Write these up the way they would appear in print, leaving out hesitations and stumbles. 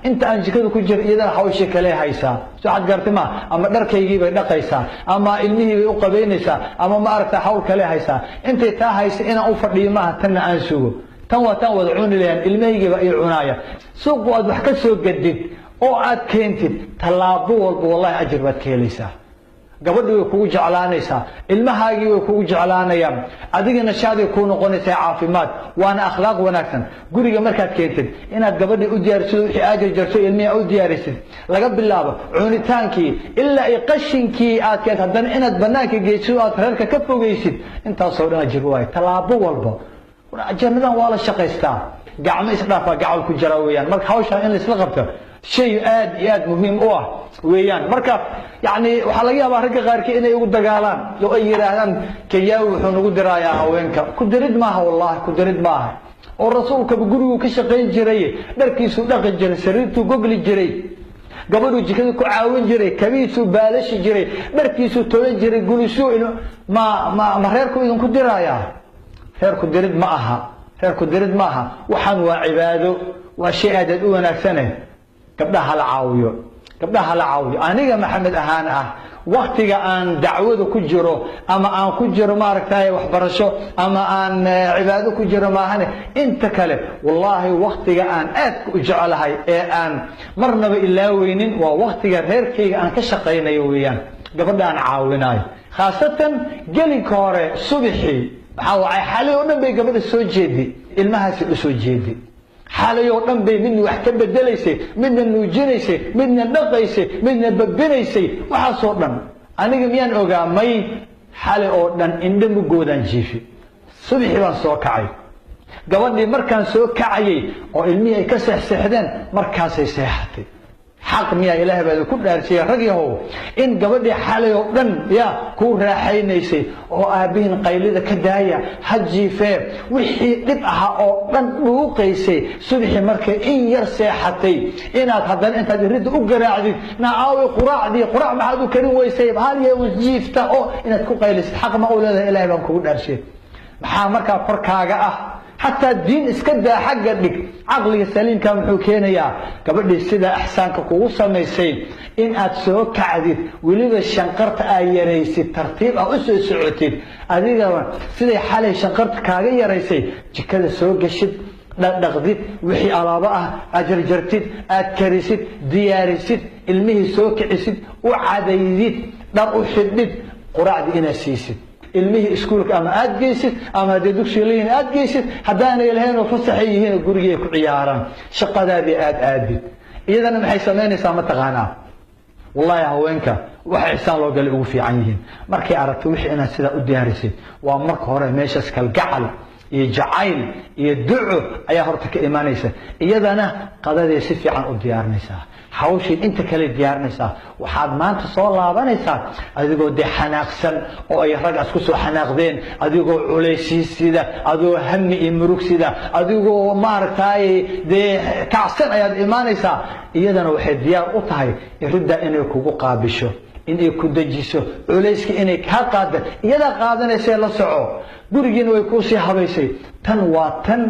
inta aan jikada ku jiro iyadana hawsha kale haysaa soo xad gartama ama dharkaygii bay dhaqaysaa ama ilmihii bay u qabeynaysaa ama ma aragta hawl kale haysaa intay taa haysa inaan u fadhiyo maaha tanna aan sugo tan waa tan wada cuni leeyahay ilmahaygiiba ay cunaaya suuq aad wax ka soo gadid oo aad keentid talaabo walba wallahi ajir baad ka helaysaa gabadhu way kugu jeclaanaysaa ilmahaagii way kugu jeclaanayaan adigana shaadi ku noqonaysaa caafimaad waana akhlaaq wanaagsan guriga markaad keentid inaad gabadhi u diyaarisid wixii ajir jarto ilmiha u diyaarisid laga bilaabo cunitaankii ilaa ay qashinkii aad keentid haddana inaad banaanka geysid oo aad reerka ka fogeysid intaasoo dhan ajir waaye talaabo walba jannadan waa la shaqaystaa gacmo isdhaafa gacal ku jira weeyaan marka hawshan in la isla qabto shay aad iyo aad muhiim u ah weeyaan marka yani waxa laga yaabaa ragga qaarkii inay ugu dagaalaan oo ay yiraahdaan kayaawi wuxuu nagu diraayaa haweenka ku dirid maaha wallahi ku dirid maaha oo rasuulka gurigu ka shaqayn jiray dharkiisu dhaqi jiray sariirtu gogli jiray gabadhu jikada ku caawin jiray kabiisu baalashi jiray dharkiisu tooyan jiray gulisuu ma reerku idinku diraayaa reerku dirid ma aha reerku dirid ma aha waxaan waa cibaado waa shay aad u wanaagsan gabdhaha la caawiyo aniga maxamed ahaan ah waqtiga aan dacwada ku jiro ama aan ku jiro maaragtay waxbarasho ama aan cibaado ku jiro maahane inta kale wallahi waqtiga aan aad u jecelahay ee aan marnaba ilaaweynin waa waqtiga reerkayga aan ka shaqaynayo weeyaan gabadha aan caawinayo khaasatan gelinka hore subaxii waxa waay xalay oo dhan bay gabadha soo jeedi ilmahaasi u soo jeedi xalay oo dhan bay midna wax ka bedelaysay midna nuujinaysay midna dhaqaysay midna babinaysay waxaasoo dhan aniga miyaan ogaamay xalay oo dhan indho mugoodaan jiifi subaxii baan soo kacay gabadhii markaan soo kacayay oo ilmihii ay ka seexseexdeen markaasay seexatay xaq miyaa ilaahay baa ku dhaarsiyay rag yahow in gabadhii xalay oo dhan ku raaxaynaysay oo aabihin qaylida ka daaya hajiifee wixii dhib ahaa oo dhan dhuuqaysay subaxii markay in yar seexatay inaad haddana intaad iridda u garaacdid nacaawi quraac maxaad u karin weysay hal yee jiifta oo inaad ku qaylisid xaq ma u leedahay ilaahay baan kugu dhaarsiyay maxaa markaa korkaaga ah حتى الدين اسكدا حق دق عقلي السليم كان محو كينيا gabadhi sida ihsaanka kugu sameysay in aad soo kacdid waliba shanqarta ay yareysid tartiib ah u soo socotid adiga sida xalay shanqarta kaaga yareysay jikada soo gashid dhaqdid wixii alaaba ah ajar jartid aad karisid diyaarisid ilmihi soo kicisid u cadaydid dhar u xidhid quraacdi ina siisid ilmihi iskuulka ama aad geysid ama dugsiga leeyin aad geysid hadaan ilaahay oo fasaxay yihiin guriga ku ciyaaraan shaqadaadii aad aadid iyadana maxay sameynaysaa ma taqaanaa wallahi haweenka waxa ihsaan loo galay ugu fiican yihiin markay aragto wixii inaad sida u diyaarisid waa marka hore meeshaas kal gacal iyo jacayl iyo duco ayaa horta ka iimaanaysa iyadana qadadii si fiican u diyaarinaysaa hawshii inta kale diyaarinaysaa waxaad maanta soo laabanaysaa adigoo xanaaqsan oo ay rag isku soo xanaaqdeen adigoo culeysida adigoo hammi iyo murugsida adigoo maaragtay kacsan ayaad iimaanaysaa iyadana waxay diyaar u tahay iridda inay kugu qaabisho inay ku dajiso culeyska inay ka qaado iyada qaadanaysa la soco gurigiina way ku sii habaysay tan waa tan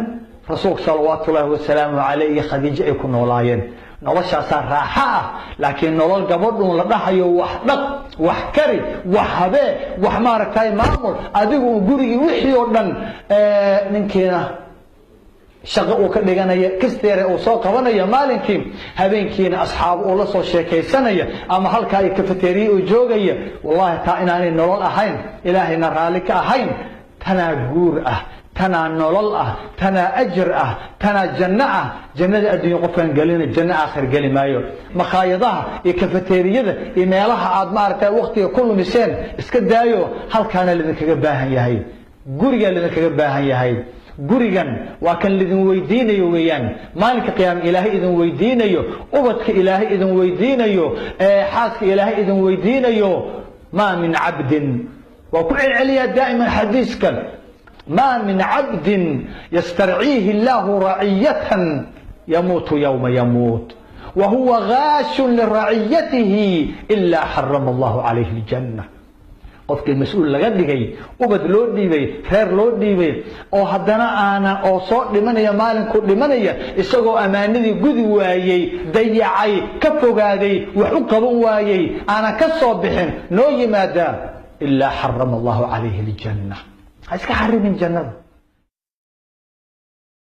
rasuulka sallallahu alayhi wasallam alayhi khadiija ay ku noolaayeen noloshaas raaxa ah laakiin nolol gabadhu la dhahayo wax dhaq wax kari wax habe wax maaragtay maamul adigu gurigi wixii oo dhan ninkeena shaqo uu ka dhiganaya kasteere uu soo qabanaya maalinkii habeenkiina asxaab uu la soo sheekaysanaya ama halka ay kafeteriye uu joogaya wallahi taa inaanay nolol ahayn ilaahayna raali ka ahayn tana guur ah تنا نولل تنا أجر تنا جنة جنة الدنيا قفن قالين الجنة آخر قال مايو مخايضها يكفتيرية إيميلها عاد مارتا وقتي كل مسين اسكت دايو هل كان اللي كجباها يا هاي قرية اللي كجباها يا هاي قريا وكان اللي ويدين يويان مالك قيام إلهي إذن ويدين يو أبدك إلهي إذن ويدين يو حاسك إلهي إذن ويدين يو ما من عبد وكل عليا دائما حديثك ما من عبد يسترعيه الله رعية يموت يوم يموت وهو غاش لرعيته إلا حرم الله عليه الجنة qofkii mas'uul laga dhigay ubad loo dhiibay reer loo dhiibay oo haddana aanan oo soo dhimanaya maalinku dhimanaya isagoo amaanadii gudi waayey dayacay ka fogaaday wax u qaban waayey aanan ka soo bixin noo yimaada ilaa xarama allahu calayhi aljanna ha iska xarimin jannada